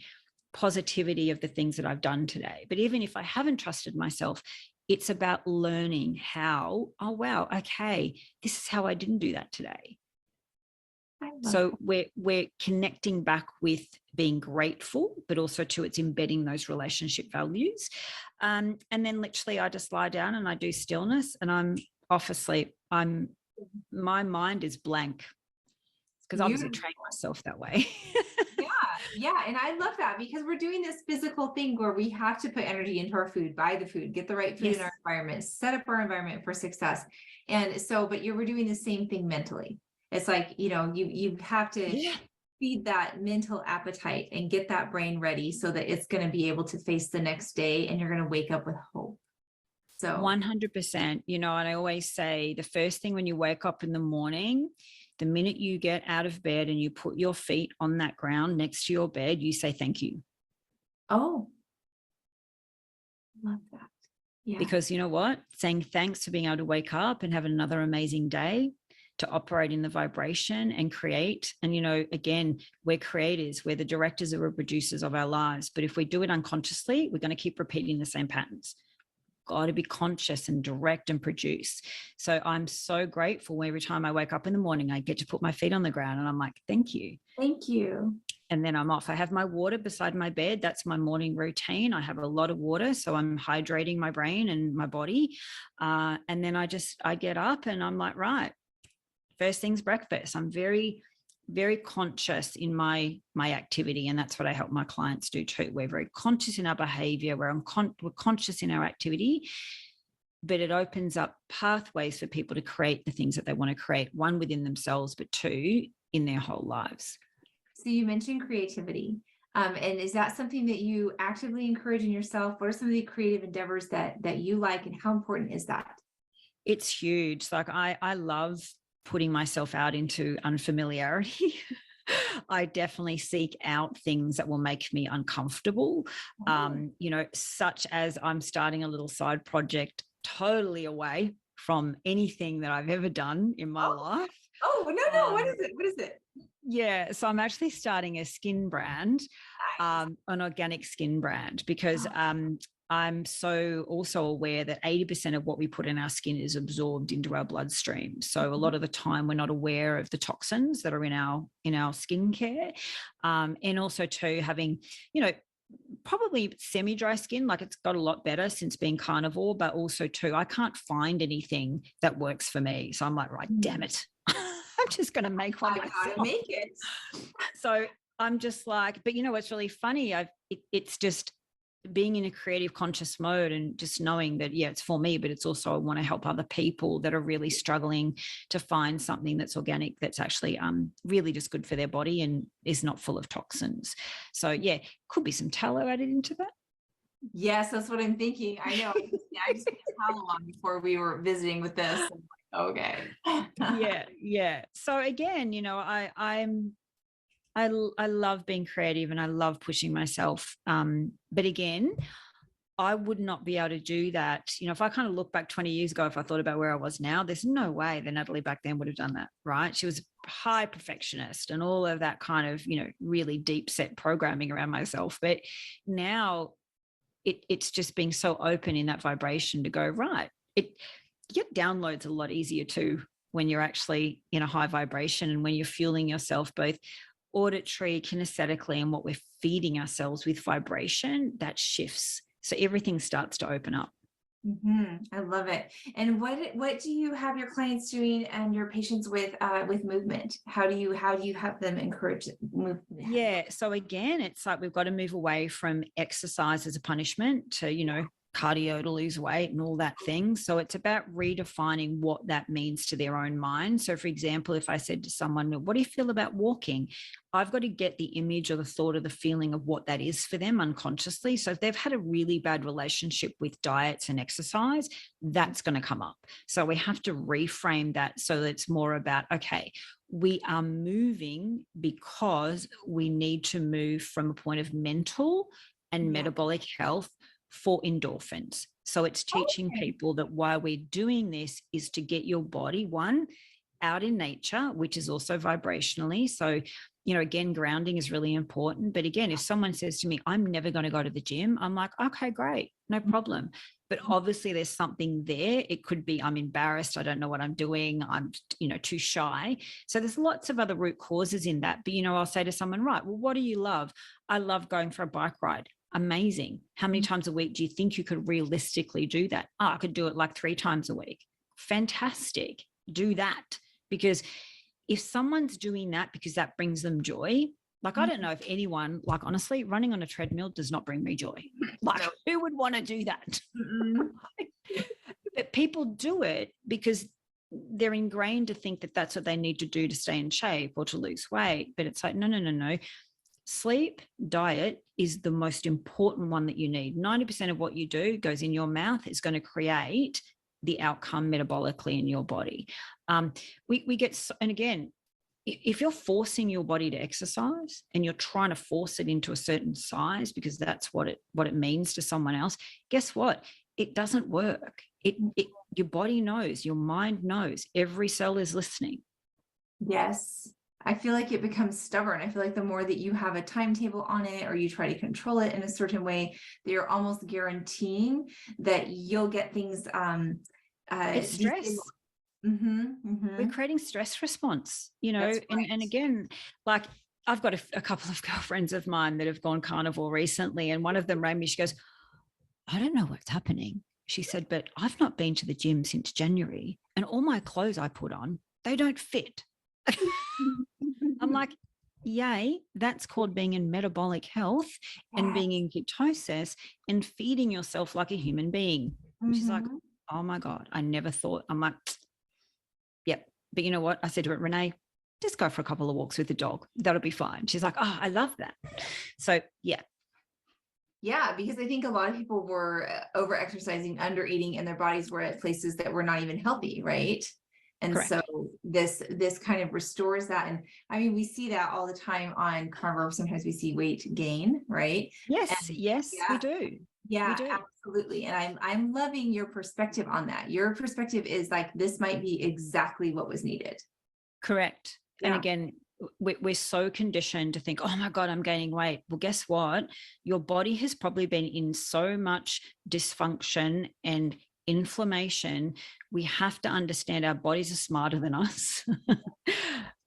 positivity of the things that I've done today. But even if I haven't trusted myself, it's about learning how, oh, wow, okay, this is how I didn't do that today. So we're connecting back with being grateful, but also it's embedding those relationship values. And then literally I just lie down and I do stillness and I'm off asleep. My mind is blank, because obviously train myself that way. Yeah. And I love that, because we're doing this physical thing where we have to put energy into our food, buy the food, get the right food in our environment, set up our environment for success. And so, but we're doing the same thing mentally. It's like, you have to feed that mental appetite and get that brain ready so that it's going to be able to face the next day and you're going to wake up with hope. So 100%, and I always say the first thing when you wake up in the morning, the minute you get out of bed and you put your feet on that ground next to your bed, you say thank you. Oh, love that. Yeah. Because you know what? Saying thanks for being able to wake up and have another amazing day, to operate in the vibration and create. And, you know, again, we're creators, we're the directors or producers of our lives. But if we do it unconsciously, we're going to keep repeating the same patterns. Got to be conscious and direct and produce. So I'm so grateful every time I wake up in the morning, I get to put my feet on the ground and I'm like, thank you. Thank you. And then I'm off. I have my water beside my bed. That's my morning routine. I have a lot of water, so I'm hydrating my brain and my body. And then I get up and I'm like, right, first thing's breakfast. I'm very, very conscious in my activity. And that's what I help my clients do too. We're very conscious in our behavior. We're conscious in our activity, but it opens up pathways for people to create the things that they want to create, one within themselves, but two in their whole lives. So you mentioned creativity. And is that something that you actively encourage in yourself? What are some of the creative endeavors that you like, and how important is that? It's huge. Like I love putting myself out into unfamiliarity. I definitely seek out things that will make me uncomfortable. You know, such as I'm starting a little side project totally away from anything that I've ever done in my life. Oh, no. What is it? What is it? Yeah. So I'm actually starting a skin brand, an organic skin brand, because I'm so also aware that 80% of what we put in our skin is absorbed into our bloodstream. So a lot of the time we're not aware of the toxins that are in our skincare. And also too, having, you know, probably semi-dry skin, like it's got a lot better since being carnivore, but also too, I can't find anything that works for me. So I'm like, right, damn it. I'm just going to make one. I gotta make it. So I'm just like, but you know, what's really funny. It's just being in a creative conscious mode and just knowing that, yeah, it's for me, but it's also, I want to help other people that are really struggling to find something that's organic, that's actually really just good for their body and is not full of toxins. So yeah, could be some tallow added into that. Yes, that's what I'm thinking. I know. I just put tallow on before we were visiting with this. Okay. Yeah. So again, you know, I love being creative and I love pushing myself. But again, I would not be able to do that. You know, if I kind of look back 20 years ago, if I thought about where I was now, there's no way that Natalie back then would have done that, right? She was a high perfectionist and all of that kind of, you know, really deep set programming around myself. But now it's just being so open in that vibration to go, right. You get downloads a lot easier too when you're actually in a high vibration and when you're fueling yourself both auditory, kinesthetically, and what we're feeding ourselves with vibration, that shifts. So everything starts to open up. I love it. And what do you have your clients doing and your patients with movement? How do you have them encourage movement? Yeah. So again, it's like we've got to move away from exercise as a punishment to, you know, cardio to lose weight and all that thing. So it's about redefining what that means to their own mind. So for example, if I said to someone, what do you feel about walking? I've got to get the image or the thought or the feeling of what that is for them unconsciously. So if they've had a really bad relationship with diets and exercise, that's going to come up. So we have to reframe that so that it's more about, okay, we are moving because we need to move from a point of mental and metabolic health for endorphins. So it's teaching people that why we're doing this is to get your body, one, out in nature, which is also vibrationally. So, you know, again, grounding is really important. But again, if someone says to me, I'm never going to go to the gym, I'm like, okay, great, no problem. But obviously there's something there. It could be, I'm embarrassed. I don't know what I'm doing. I'm, you know, too shy. So there's lots of other root causes in that. But, you know, I'll say to someone, right, well, what do you love? I love going for a bike ride. Amazing. How many times a week do you think you could realistically do that? I could do it like 3 times a week. Fantastic. Do that. Because if someone's doing that because that brings them joy, like, I don't know if anyone, like, honestly, running on a treadmill does not bring me joy. Like, who would want to do that? But people do it because they're ingrained to think that that's what they need to do to stay in shape or to lose weight. But it's like, no. Sleep, diet is the most important one that you need. 90% of what you do goes in your mouth is going to create the outcome metabolically in your body. We get, and again, if you're forcing your body to exercise and you're trying to force it into a certain size because that's what it means to someone else, guess what? It doesn't work. Your body knows, your mind knows, every cell is listening. Yes. I feel like it becomes stubborn. I feel like the more that you have a timetable on it, or you try to control it in a certain way, that you're almost guaranteeing that you'll get things It's stress. We're mm-hmm. creating stress response, you know, That's and right. again, like I've got a couple of girlfriends of mine that have gone carnivore recently, and one of them rang me. She goes, I don't know what's happening. She said, but I've not been to the gym since January, and all my clothes I put on, they don't fit. I'm like, yay, that's called being in metabolic health and Yes. being in ketosis and feeding yourself like a human being. And she's like, Mm-hmm. oh my God, I never thought. I'm like, yep. But you know what? I said to her, Renee, just go for a couple of walks with the dog. That'll be fine. She's like, oh, I love that. So yeah. Yeah, because I think a lot of people were over exercising, under eating, and their bodies were at places that were not even healthy, right? And so Correct. this kind of restores that. And I mean, we see that all the time on Carnivore. Sometimes we see weight gain, right? Yes, And yes, we yeah, do. We yeah, do. absolutely. And I'm loving your perspective on that. Your perspective is like, this might be exactly what was needed. Correct. And Yeah. again, we're so conditioned to think, oh my God, I'm gaining weight. Well, guess what? Your body has probably been in so much dysfunction and inflammation. We have to understand our bodies are smarter than us,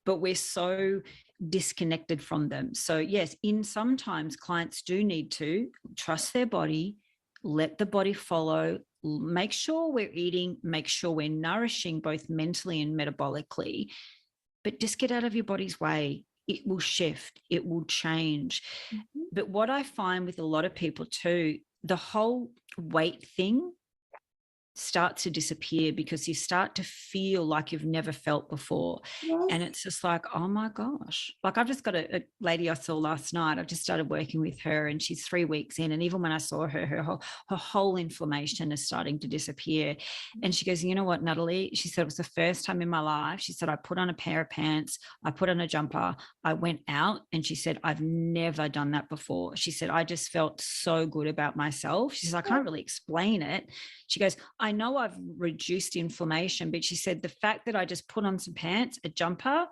but we're so disconnected from them. So, yes, in sometimes clients do need to trust their body, let the body follow, make sure we're eating, make sure we're nourishing both mentally and metabolically, but just get out of your body's way. It will shift, it will change. Mhm. But what I find with a lot of people too, the whole weight thing starts to disappear because you start to feel like you've never felt before. And Yes. it's just like, oh my gosh. Like I've just got a lady I saw last night. I've just started working with her and she's 3 weeks in. And even when I saw her, her whole inflammation is starting to disappear. And she goes, you know what, Natalie? She said, it was the first time in my life. She said, I put on a pair of pants, I put on a jumper, I went out. And she said, I've never done that before. She said, I just felt so good about myself. She said, I can't really explain it. She goes, I know I've reduced inflammation, but she said the fact that I just put on some pants, a jumper,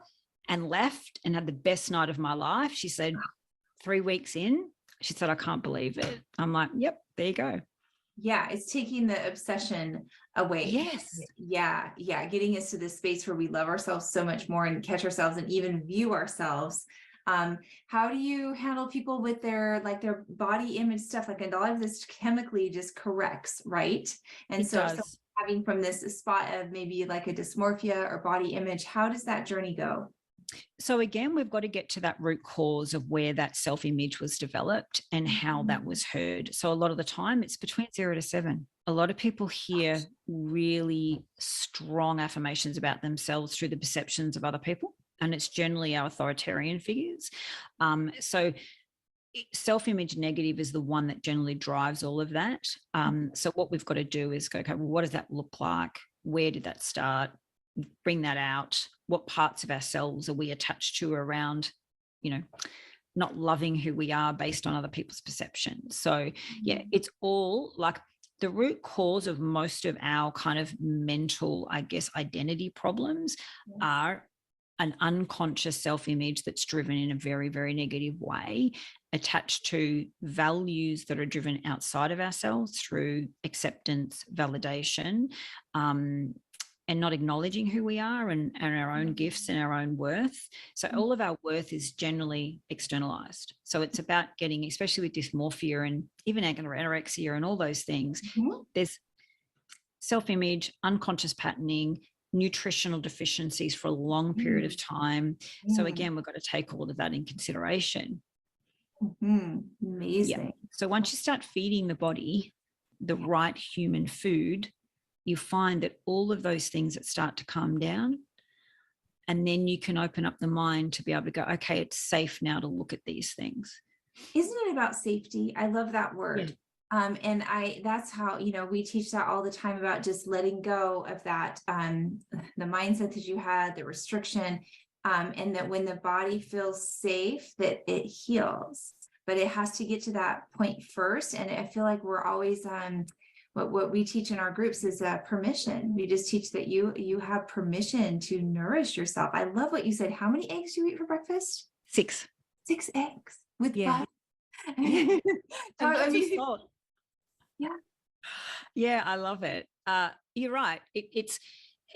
and left and had the best night of my life. She said 3 weeks in, she said, I can't believe it. I'm like, yep, there you go. Yeah, it's taking the obsession away. Yes. Yeah, yeah, getting us to this space where we love ourselves so much more and catch ourselves and even view ourselves. How do you handle people with their body image stuff? Like a lot of this chemically just corrects, right? And It so if someone's does. having from this spot of maybe like a dysmorphia or body image, how does that journey go? So again, we've got to get to that root cause of where that self-image was developed and how that was heard. So a lot of the time it's between 0 to 7. A lot of people hear really strong affirmations about themselves through the perceptions of other people. And it's generally our authoritarian figures. So self-image negative is the one that generally drives all of that. So what we've got to do is go, okay, well, what does that look like? Where did that start? Bring that out. What parts of ourselves are we attached to around, not loving who we are based on other people's perceptions? So yeah, it's all like the root cause of most of our kind of mental, I guess, identity problems are an unconscious self-image that's driven in a very, very negative way, attached to values that are driven outside of ourselves through acceptance, validation, and not acknowledging who we are and our own gifts and our own worth. So all of our worth is generally externalized. So it's about getting, especially with dysmorphia and even anorexia and all those things, there's self-image, unconscious patterning, nutritional deficiencies for a long period of time. So again, we've got to take all of that in consideration. Amazing. Yeah. So once you start feeding the body the right human food, you find that all of those things that start to calm down, and then you can open up the mind to be able to go, okay, it's safe now to look at these things. Isn't it about safety? I love that word. Yeah. And that's how, we teach that all the time about just letting go of that, the mindset that you had, the restriction, and that when the body feels safe, that it heals, but it has to get to that point first. And I feel like we're always, what we teach in our groups is permission. We just teach that you have permission to nourish yourself. I love what you said. How many eggs do you eat for breakfast? 6. 6 eggs with Yeah. butter. Yeah. I mean, yeah. Yeah, I love it. You're right. It's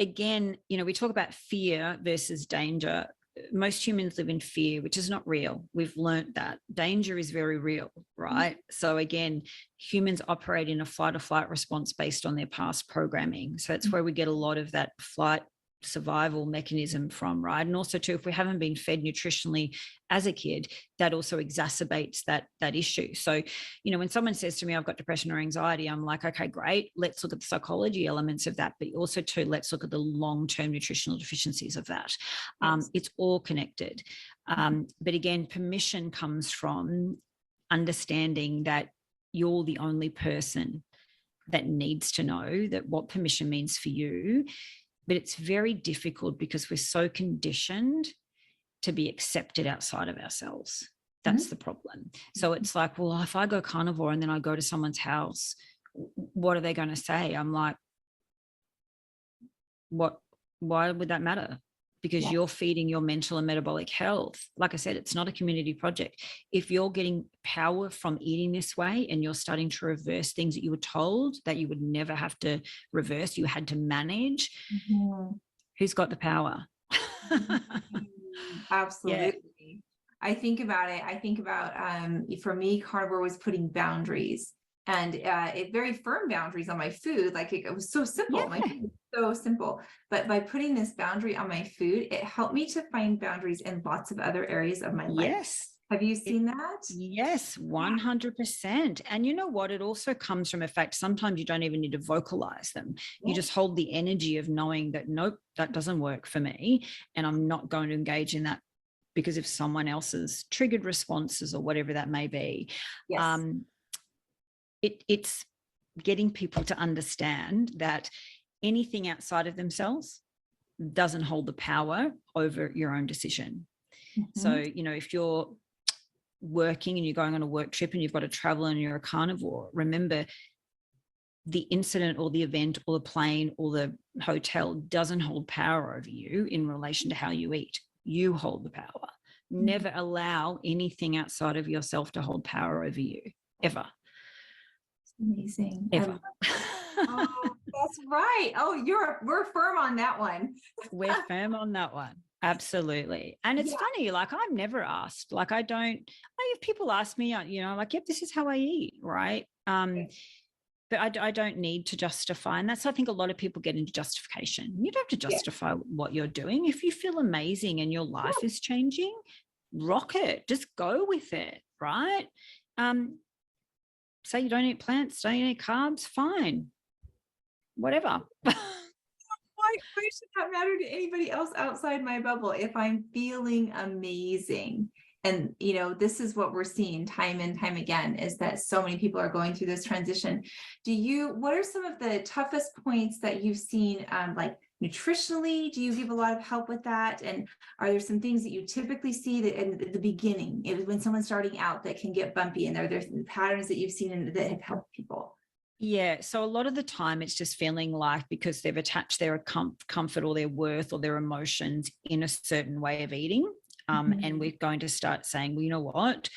again, we talk about fear versus danger. Most humans live in fear, which is not real. We've learned that danger is very real, right? So again, humans operate in a fight or flight response based on their past programming. So that's where we get a lot of that flight survival mechanism from, right? And also too, if we haven't been fed nutritionally as a kid, that also exacerbates that issue. So, when someone says to me, I've got depression or anxiety, I'm like, okay, great. Let's look at the psychology elements of that, but also too, let's look at the long-term nutritional deficiencies of that. Yes. It's all connected. But again, permission comes from understanding that you're the only person that needs to know that what permission means for you. But it's very difficult because we're so conditioned to be accepted outside of ourselves. That's the problem. So it's like, well, if I go carnivore and then I go to someone's house, what are they going to say? I'm like, why would that matter? Because you're feeding your mental and metabolic health. Like I said, it's not a community project. If you're getting power from eating this way and you're starting to reverse things that you were told that you would never have to reverse, you had to manage, who's got the power? Absolutely. Yeah. I think about it. I think about, for me, carnivore was putting boundaries and very firm boundaries on my food. Like it was so simple. Yeah. My food was so simple, but by putting this boundary on my food, it helped me to find boundaries in lots of other areas of my life. Yes. Have you seen that? Yes, 100%. And you know what? It also comes from a fact, sometimes you don't even need to vocalize them. You just hold the energy of knowing that, nope, that doesn't work for me. And I'm not going to engage in that because of someone else's triggered responses or whatever that may be. Yes. It's getting people to understand that anything outside of themselves doesn't hold the power over your own decision. So, if you're working and you're going on a work trip and you've got to travel and you're a carnivore, remember the incident or the event or the plane or the hotel doesn't hold power over you in relation to how you eat. You hold the power. Never allow anything outside of yourself to hold power over you, ever. Amazing. Ever. Oh, that's right. Oh, we're firm on that one. We're firm on that one. Absolutely. And it's funny, like I'm never asked, like I if people ask me, like, yep, this is how I eat. Right. But I don't need to justify. And that's, I think a lot of people get into justification. You don't have to justify what you're doing. If you feel amazing and your life is changing, rock it, just go with it. Right. Say you don't eat plants, don't eat carbs, fine. Whatever. Why should that matter to anybody else outside my bubble if I'm feeling amazing? And, this is what we're seeing time and time again, is that so many people are going through this transition. What are some of the toughest points that you've seen, like nutritionally? Do you give a lot of help with that? And are there some things that you typically see that in the beginning, when someone's starting out, that can get bumpy? And there's patterns that you've seen that have helped people? Yeah. So a lot of the time it's just feeling like because they've attached their comfort or their worth or their emotions in a certain way of eating. And we're going to start saying, well, you know what?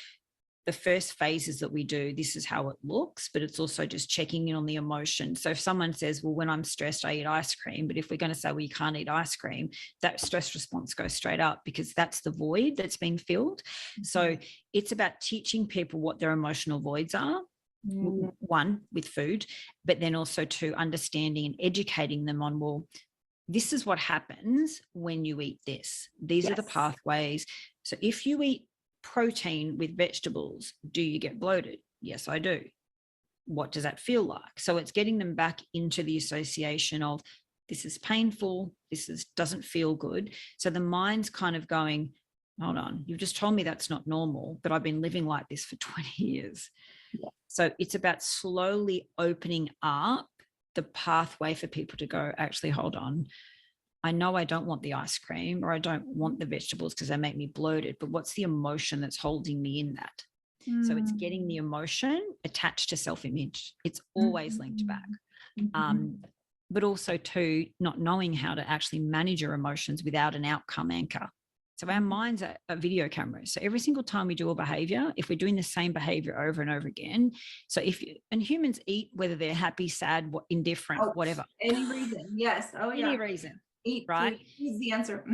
The first phases that we do, this is how it looks, but it's also just checking in on the emotion. So if someone says, well, when I'm stressed, I eat ice cream. But if we're going to say, well, you can't eat ice cream, that stress response goes straight up because that's the void that's been filled. So it's about teaching people what their emotional voids are. One, with food, but then also to understanding and educating them on, well, this is what happens when you eat this. These are the pathways. So if you eat protein with vegetables, do you get bloated? Yes, I do. What does that feel like? So it's getting them back into the association of this is painful, doesn't feel good. So the mind's kind of going, hold on, you've just told me that's not normal, but I've been living like this for 20 years. Yeah. So it's about slowly opening up the pathway for people to go, actually, hold on. I know I don't want the ice cream or I don't want the vegetables because they make me bloated, but what's the emotion that's holding me in that? So it's getting the emotion attached to self-image. It's always linked back. But also too, not knowing how to actually manage your emotions without an outcome anchor. So our mind's a video camera. So every single time we do a behavior, if we're doing the same behavior over and over again, so and humans eat whether they're happy, sad, indifferent, whatever. Any reason. Yes. Oh yeah. Any reason. Eat, right? Is the answer.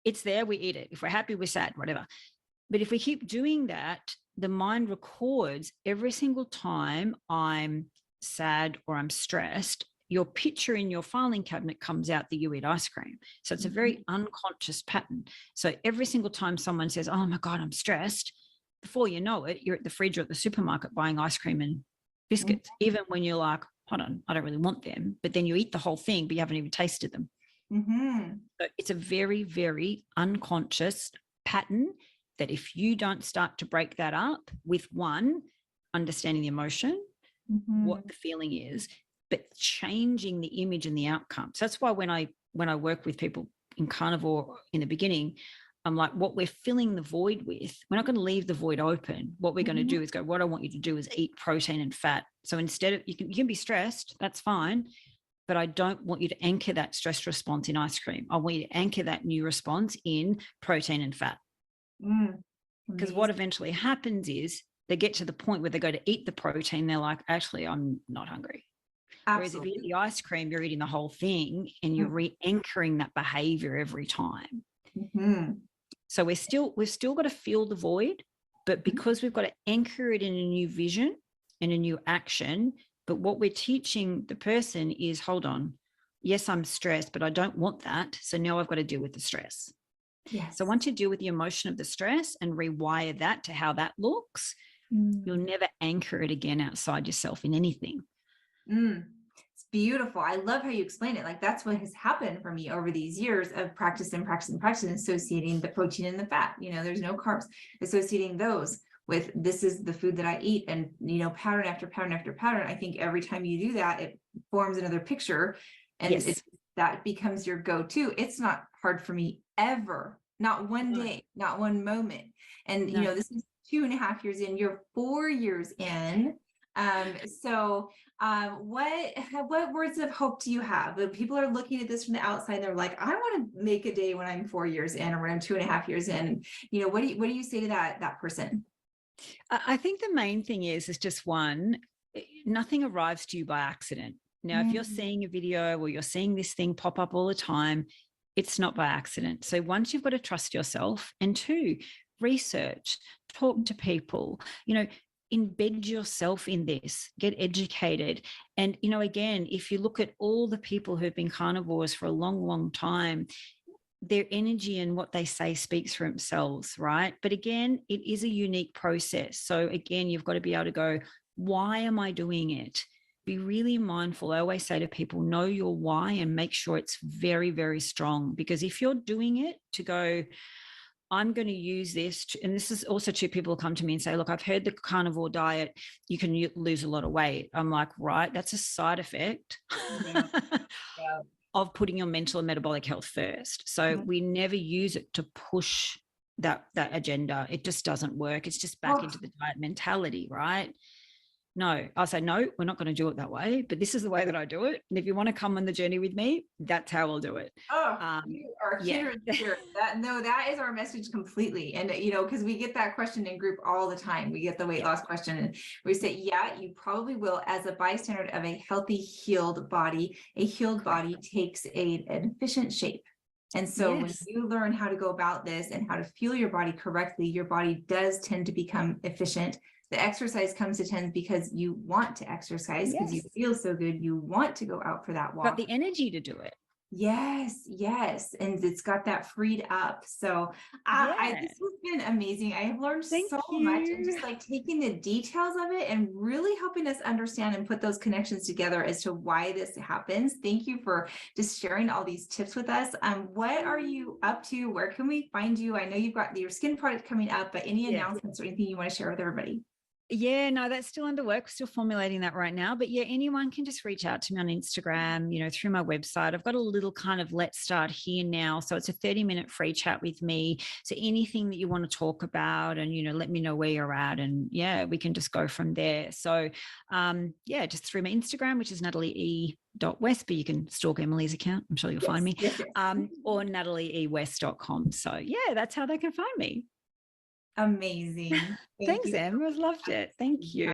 It's there, we eat it. If we're happy, we're sad, whatever. But if we keep doing that, the mind records every single time I'm sad or I'm stressed, your picture in your filing cabinet comes out that you eat ice cream. So it's a very unconscious pattern. So every single time someone says, oh my God, I'm stressed, before you know it, you're at the fridge or at the supermarket buying ice cream and biscuits, even when you're like, hold on, I don't really want them. But then you eat the whole thing, but you haven't even tasted them. So it's a very, very unconscious pattern that if you don't start to break that up with one, understanding the emotion, what the feeling is, but changing the image and the outcome. So that's why when I work with people in Carnivore in the beginning, I'm like, what we're filling the void with, we're not going to leave the void open. What we're going to do is go, what I want you to do is eat protein and fat. So instead of, you can be stressed, that's fine, but I don't want you to anchor that stress response in ice cream. I want you to anchor that new response in protein and fat. Because what eventually happens is they get to the point where they go to eat the protein. They're like, actually, I'm not hungry. Whereas if you eat the ice cream, you're eating the whole thing and you're re-anchoring that behavior every time. So we've still got to feel the void, but because we've got to anchor it in a new vision and a new action, but what we're teaching the person is, hold on, yes, I'm stressed, but I don't want that. So now I've got to deal with the stress. So once you deal with the emotion of the stress and rewire that to how that looks, you'll never anchor it again outside yourself in anything. It's beautiful. I love how you explain it. Like that's what has happened for me over these years of practice and associating the protein and the fat. There's no carbs, associating those with this is the food that I eat, and pattern after pattern after pattern. I think every time you do that, it forms another picture, and that becomes your go-to. It's not hard for me ever, not one day, not one moment. And this is 2.5 years in. You're 4 years in. What words of hope do you have? When people are looking at this from the outside, they're like, I want to make a day when I'm 4 years in, or when I'm 2.5 years in. What do you say to that person? I think the main thing is just one, nothing arrives to you by accident. Now, if you're seeing a video or you're seeing this thing pop up all the time, it's not by accident. So once you've got to trust yourself, and two, research, talk to people, embed yourself in this, get educated. And, again, if you look at all the people who've been carnivores for a long, long time, their energy and what they say speaks for themselves, right? But again, it is a unique process. So again, you've got to be able to go, why am I doing it? Be really mindful. I always say to people, know your why and make sure it's very, very strong. Because if you're doing it to go, I'm going to use this, and this is also two people come to me and say, look, I've heard the carnivore diet, you can lose a lot of weight. I'm like, right, that's a side effect of putting your mental and metabolic health first. So we never use it to push that agenda. It just doesn't work. It's just back into the diet mentality, right? No, I'll say, no, we're not going to do it that way, but this is the way that I do it. And if you want to come on the journey with me, that's how I'll do it. You are kindred spirit. That is our message completely. And, because we get that question in group all the time. We get the weight loss question and we say, yeah, you probably will, as a bystander of a healthy, healed body. A healed body takes an efficient shape. And so when you learn how to go about this and how to fuel your body correctly, your body does tend to become efficient. The exercise comes to tend because you want to exercise, because you feel so good. You want to go out for that walk. Got the energy to do it. Yes. And it's got that freed up. So this has been amazing. I have learned so much, and just like taking the details of it and really helping us understand and put those connections together as to why this happens. Thank you for just sharing all these tips with us. What are you up to? Where can we find you? I know you've got your skin product coming up, but any announcements or anything you want to share with everybody? Yeah, no, that's still under work. We're still formulating that right now. But yeah, anyone can just reach out to me on Instagram, through my website. I've got a little kind of let's start here now. So it's a 30-minute free chat with me. So anything that you want to talk about and, let me know where you're at. And yeah, we can just go from there. So just through my Instagram, which is Natalie.West, but you can stalk Emily's account. I'm sure you'll find me. Yes. Or NatalieWest.com. So yeah, that's how they can find me. Amazing. Thanks, Em. I've loved it. Thank you.